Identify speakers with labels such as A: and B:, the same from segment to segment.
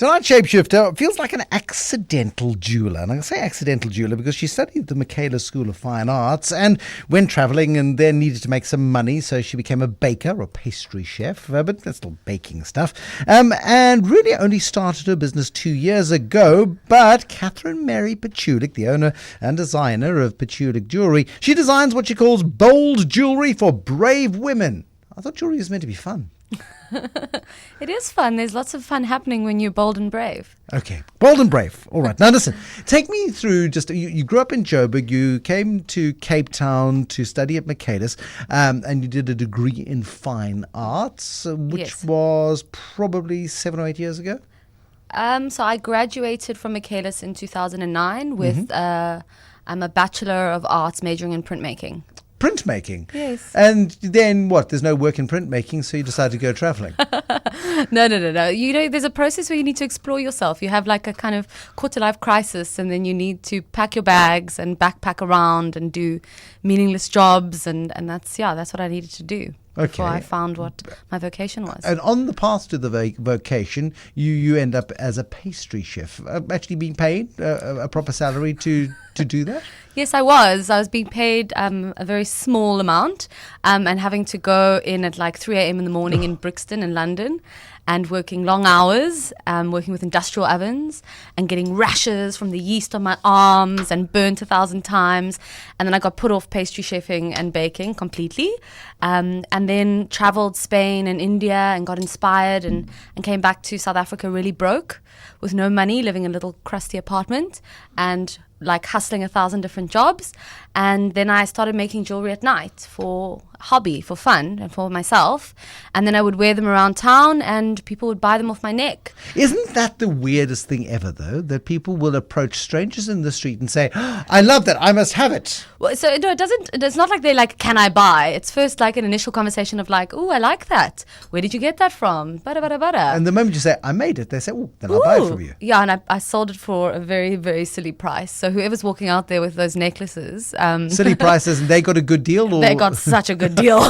A: Tonight, Shapeshifter feels like an accidental jeweller. And I say accidental jeweller because she studied the Michaela School of Fine Arts and went travelling and then needed to make some money. So she became a baker or pastry chef, but that's still baking stuff. And really only started her business 2 years ago. But Katherine-Mary Pichulik, the owner and designer of Pichulik Jewellery, she designs what she calls bold jewellery for brave women. I thought jewellery was meant to be fun.
B: It is fun. There's lots of fun happening when you're bold and brave.
A: Okay, bold and brave. All right. Now listen, take me through you grew up in Joburg, you came to Cape Town to study at Michaelis, and you did a degree in fine arts, which was probably 7 or 8 years ago?
B: So I graduated from Michaelis in 2009 with I'm a Bachelor of Arts majoring in printmaking.
A: Printmaking?
B: Yes.
A: And then what? There's no work in printmaking, so you decided to go traveling?
B: No. You know, there's a process where you need to explore yourself. You have like a kind of quarter-life crisis, and then you need to pack your bags and backpack around and do meaningless jobs, and that's what I needed to do.
A: Okay.
B: Before I found what my vocation was.
A: And on the path to the vocation, you end up as a pastry chef, actually being paid a proper salary to do that?
B: Yes, I was. I was being paid a very small amount and having to go in at like 3 a.m. in the morning in Brixton in London and working long hours, working with industrial ovens and getting rashes from the yeast on my arms and burnt 1,000 times. And then I got put off pastry chefing and baking completely. And then traveled Spain and India and got inspired and came back to South Africa really broke with no money, living in a little crusty apartment and like hustling 1,000 different jobs. And then I started making jewelry at night for hobby, for fun and for myself. And then I would wear them around town and people would buy them off my neck.
A: Isn't that the weirdest thing ever, though, that people will approach strangers in the street and say, oh, I love that, I must have it?
B: Well, so no, it's not like they're like, can I buy? It's first like an initial conversation of like, oh, I like that. Where did you get that from? Bada.
A: And the moment you say, I made it, they say, oh, then I'll buy it from you.
B: Yeah, and I sold it for a very, very silly price. So whoever's walking out there with those necklaces.
A: Silly prices, and they got a good deal? Or?
B: They got such a good deal.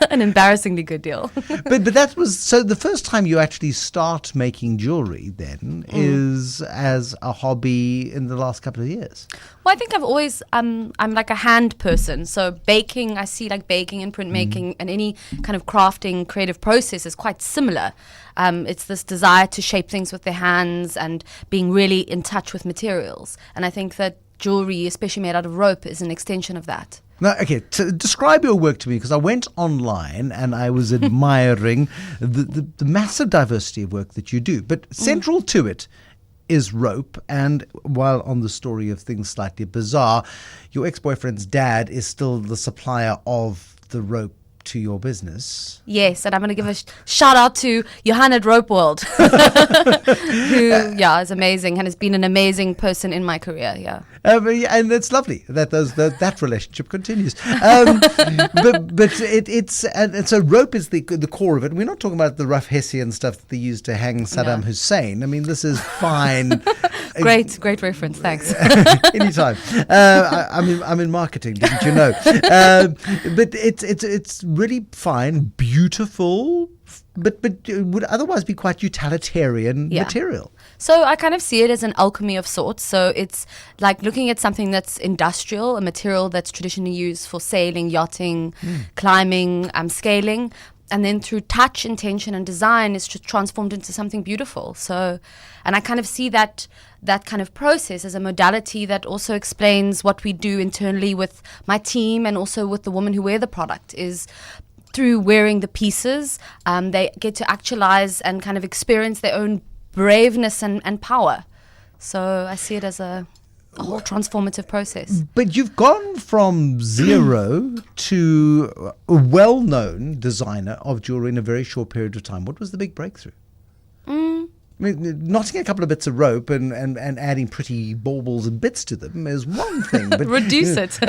B: An embarrassingly good deal.
A: But that was, so the first time you actually start making jewelry then is as a hobby in the last couple of years?
B: Well, I think I've always, I'm like a hand person. So baking, I see like baking and printmaking and any kind of crafting creative process is quite similar. It's this desire to shape things with their hands and being really in touch with materials. And I think that jewelry, especially made out of rope, is an extension of that.
A: Now, okay, describe your work to me, because I went online and I was admiring the massive diversity of work that you do. But central to it is rope. And while on the story of things slightly bizarre, your ex-boyfriend's dad is still the supplier of the rope to your business.
B: Yes, and I'm going to give a shout out to Johanna at Rope World, who, is amazing and has been an amazing person in my career,
A: and it's lovely that that relationship continues. But it's and so rope is the core of it. We're not talking about the rough Hessian stuff that they used to hang Saddam Hussein. I mean, this is fine.
B: Great reference. Thanks.
A: Anytime. I'm in marketing, didn't you know? But it's really fine, beautiful, but would otherwise be quite utilitarian material.
B: So I kind of see it as an alchemy of sorts. So it's like looking at something that's industrial, a material that's traditionally used for sailing, yachting, climbing, scaling. And then through touch, intention, and design, it's just transformed into something beautiful. So, and I kind of see that kind of process as a modality that also explains what we do internally with my team and also with the women who wear the product is through wearing the pieces, they get to actualize and kind of experience their own braveness and power. So I see it as a whole transformative process.
A: But you've gone from zero to a well-known designer of jewelry in a very short period of time. What was the big breakthrough? I mean, knotting a couple of bits of rope and adding pretty baubles and bits to them is one thing. But
B: reduce it.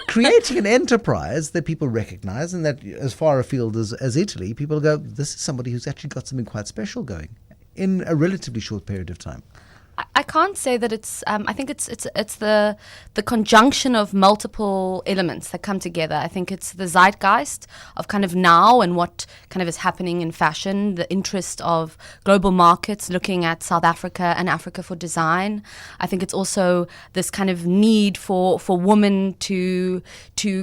A: Creating an enterprise that people recognize, and that as far afield as Italy, people go, this is somebody who's actually got something quite special going in a relatively short period of time.
B: I can't say that it's. I think it's the conjunction of multiple elements that come together. I think it's the zeitgeist of kind of now and what kind of is happening in fashion, the interest of global markets looking at South Africa and Africa for design. I think it's also this kind of need for women to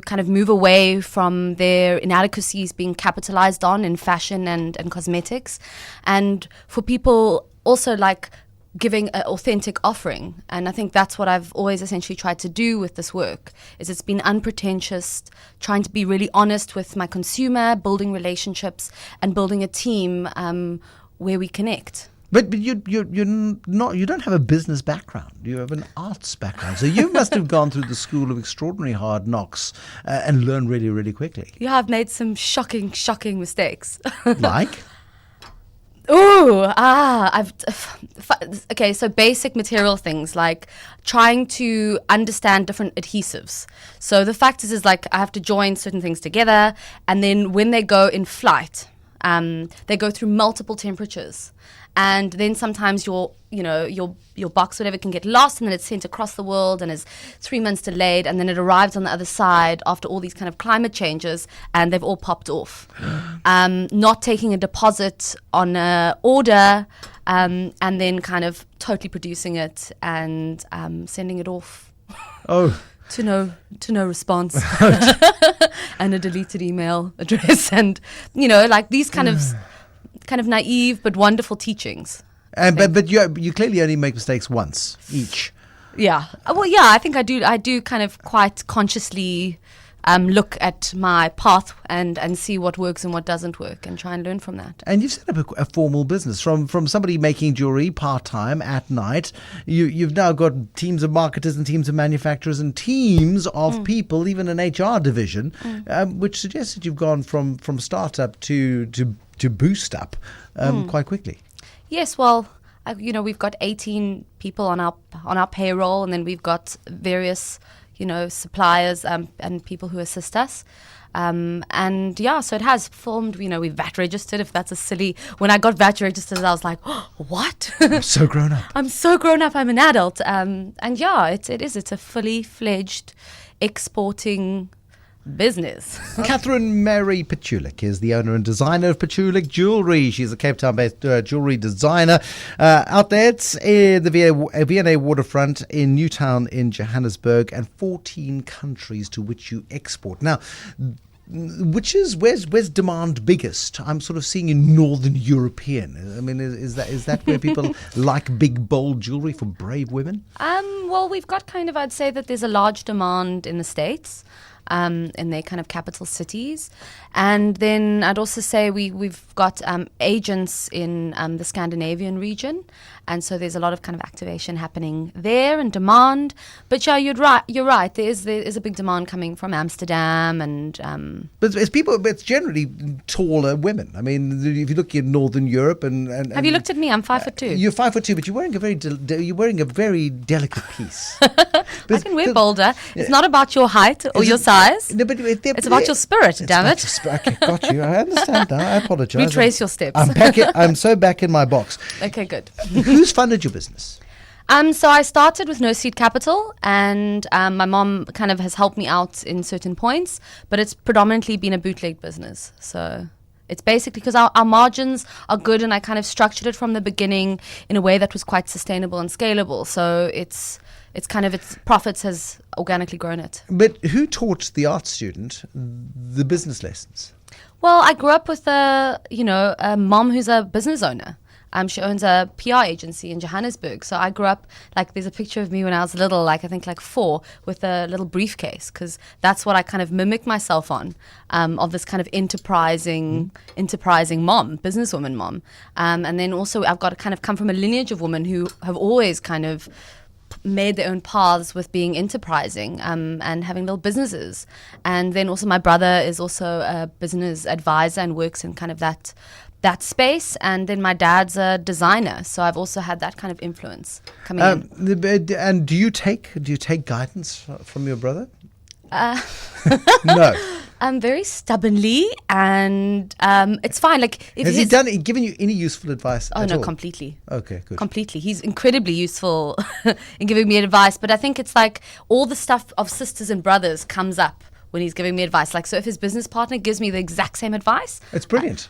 B: kind of move away from their inadequacies being capitalized on in fashion and cosmetics, and for people also like giving an authentic offering. And I think that's what I've always essentially tried to do with this work, is it's been unpretentious, trying to be really honest with my consumer, building relationships and building a team where we connect.
A: But you don't have a business background. You have an arts background. So you must have gone through the school of extraordinary hard knocks and learned really, really quickly.
B: Yeah, I've made some shocking mistakes.
A: Like?
B: Okay, so basic material things like trying to understand different adhesives. So the fact is like I have to join certain things together, and then when they go in flight, they go through multiple temperatures. And then sometimes your box, whatever, can get lost, and then it's sent across the world and is 3 months delayed, and then it arrives on the other side after all these kind of climate changes, and they've all popped off. Not taking a deposit on an order, and then kind of totally producing it and sending it off.
A: Oh.
B: To no response. And a deleted email address, and like these kind of naive but wonderful teachings.
A: But you clearly only make mistakes once each.
B: Yeah. Well, yeah, I think I do kind of quite consciously look at my path and see what works and what doesn't work and try and learn from that.
A: And you've set up a formal business from somebody making jewelry part-time at night. You've now got teams of marketers and teams of manufacturers and teams of people, even an HR division, which suggests that you've gone from startup to boost up quite quickly.
B: Yes, well, we've got 18 people on our payroll, and then we've got various suppliers and people who assist us. And yeah, so it has formed, we VAT registered, if that's a silly, when I got VAT registered, I was like, oh, what?
A: I'm so grown up.
B: I'm an adult. And yeah, it's a fully fledged exporting business.
A: Katherine-Mary Pichulik is the owner and designer of Pichulik Jewellery. She's a Cape Town-based jewellery designer. Out there, it's in the V&A waterfront in Newtown in Johannesburg, and 14 countries to which you export. Now, where's demand biggest? I'm sort of seeing in Northern European. I mean, is that where people like big, bold jewellery for brave women?
B: Well, we've got I'd say that there's a large demand in the States. In their kind of capital cities. And then I'd also say we've got agents in the Scandinavian region. And so there's a lot of kind of activation happening there and demand. But yeah, you're right. There is a big demand coming from Amsterdam and.
A: But it's generally taller women. I mean, if you look in Northern Europe and
B: have you looked at me? I'm 5'2".
A: You're 5'2", but you're wearing a very delicate piece.
B: I can wear bolder. It's not about your height or your size.
A: No, but
B: it's about your spirit. Damn it!
A: Okay, got you. I understand now. I apologize.
B: Retrace your steps.
A: I'm so back in my box.
B: Okay, good.
A: Who's funded your business?
B: So I started with no seed capital, and my mom kind of has helped me out in certain points, but it's predominantly been a bootleg business. So it's basically because our margins are good, and I kind of structured it from the beginning in a way that was quite sustainable and scalable. So its profits has organically grown it.
A: But who taught the art student the business lessons?
B: Well, I grew up with a mom who's a business owner. She owns a PR agency in Johannesburg. So I grew up, there's a picture of me when I was little, I think 4, with a little briefcase, because that's what I kind of mimicked myself on, of this kind of enterprising mom, businesswoman mom. And then also I've got to kind of come from a lineage of women who have always kind of made their own paths with being enterprising and having little businesses. And then also my brother is also a business advisor and works in kind of that space. And then my dad's a designer, so I've also had that kind of influence coming in.
A: And do you take guidance from your brother? No.
B: Very stubbornly, and it's fine. Like, if
A: Has he given you any useful advice?
B: Oh
A: at
B: no,
A: all?
B: completely.
A: Okay, good.
B: Completely. He's incredibly useful in giving me advice, but I think it's like all the stuff of sisters and brothers comes up when he's giving me advice. Like, so if his business partner gives me the exact same advice,
A: It's brilliant.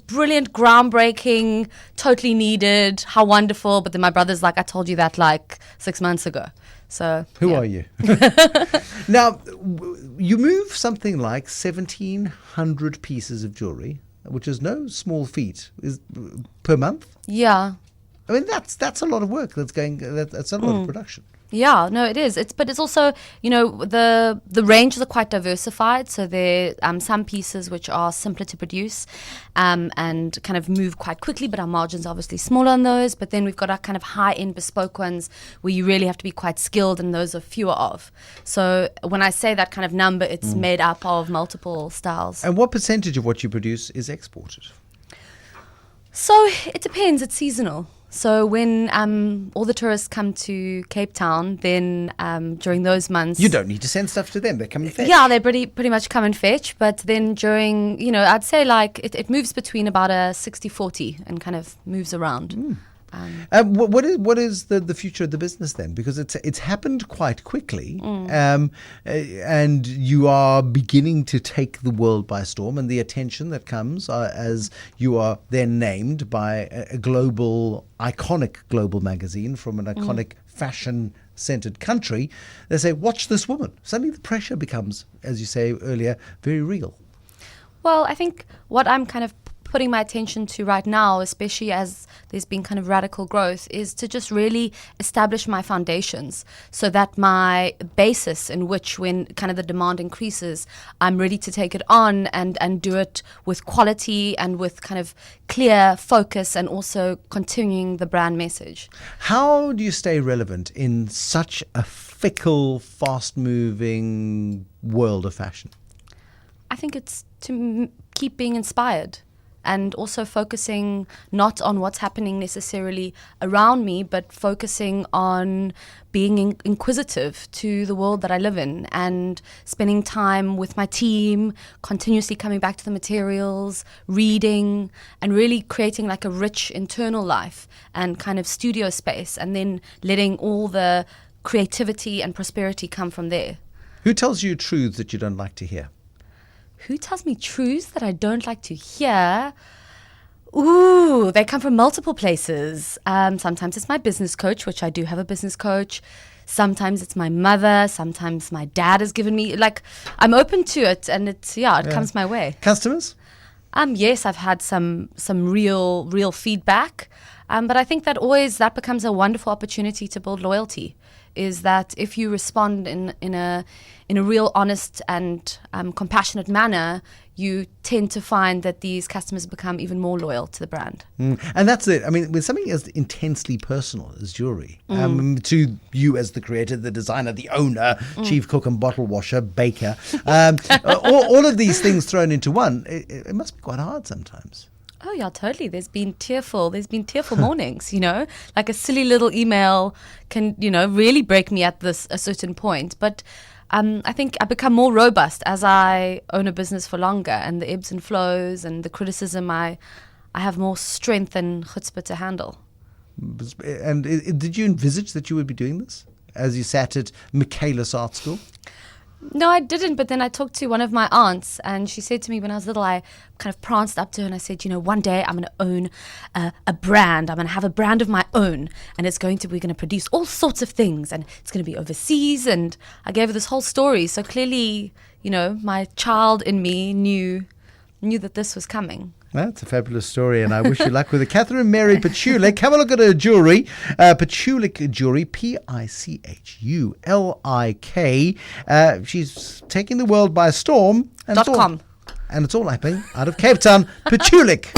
B: Brilliant, groundbreaking, totally needed, how wonderful. But then my brother's like, I told you that like 6 months ago. So
A: Who
B: yeah.
A: are you? Now, you move something like 1,700 pieces of jewelry, which is no small feat, per month.
B: Yeah.
A: I mean, that's a lot of work. That's a lot of production.
B: Yeah, no, it is. But it's also, the ranges are quite diversified. So there are some pieces which are simpler to produce, and kind of move quite quickly, but our margins are obviously smaller on those. But then we've got our kind of high-end bespoke ones where you really have to be quite skilled, and those are fewer of. So when I say that kind of number, it's made up of multiple styles.
A: And what percentage of what you produce is exported?
B: So it depends. It's seasonal. So when all the tourists come to Cape Town, then during those months...
A: You don't need to send stuff to them. They come and fetch.
B: Yeah, they pretty much come and fetch. But then during, I'd say like it moves between about a 60-40 and kind of moves around.
A: What is the future of the business then? Because it's happened quite quickly, and you are beginning to take the world by storm, and the attention that comes as you are then named by a iconic global magazine from an iconic fashion-centered country. They say, "Watch this woman." Suddenly, the pressure becomes, as you say earlier, very real.
B: Well, I think what I'm kind of putting my attention to right now, especially as there's been kind of radical growth, is to just really establish my foundations so that my basis in which, when kind of the demand increases, I'm ready to take it on and do it with quality and with kind of clear focus, and also continuing the brand message.
A: How do you stay relevant in such a fickle, fast-moving world of fashion?
B: I think it's to keep being inspired, and also focusing not on what's happening necessarily around me, but focusing on being inquisitive to the world that I live in, and spending time with my team, continuously coming back to the materials, reading, and really creating like a rich internal life and kind of studio space, and then letting all the creativity and prosperity come from there.
A: Who tells you truths that you don't like to hear?
B: Who tells me truths that I don't like to hear? Ooh, they come from multiple places. Sometimes it's my business coach, which I do have a business coach. Sometimes it's my mother. Sometimes my dad has given me, like, I'm open to it, and it comes my way.
A: Customers?
B: Yes, I've had some real feedback. But I think that becomes a wonderful opportunity to build loyalty. Is that if you respond in a real honest and compassionate manner, you tend to find that these customers become even more loyal to the brand.
A: And that's it. I mean, with something as intensely personal as jewelry, to you as the creator, the designer, the owner, chief cook and bottle washer, baker, all of these things thrown into one, it must be quite hard sometimes.
B: Oh yeah, totally. There's been tearful mornings, like a silly little email can, really break me at a certain point. But I think I become more robust as I own a business for longer, and the ebbs and flows and the criticism, I have more strength and chutzpah to handle.
A: And did you envisage that you would be doing this as you sat at Michaelis Art School?
B: No, I didn't. But then I talked to one of my aunts, and she said to me when I was little, I kind of pranced up to her and I said, one day I'm going to own a brand. I'm going to have a brand of my own, and we're going to produce all sorts of things, and it's going to be overseas. And I gave her this whole story. So clearly, my child in me knew that this was coming.
A: That's a fabulous story, and I wish you luck with it. Katherine-Mary Pichulik. Have a look at her jewellery. Pichulik Jewellery, Pichulik. She's taking the world by storm. And
B: .com.
A: And it's all happening out of Cape Town. Pichulik.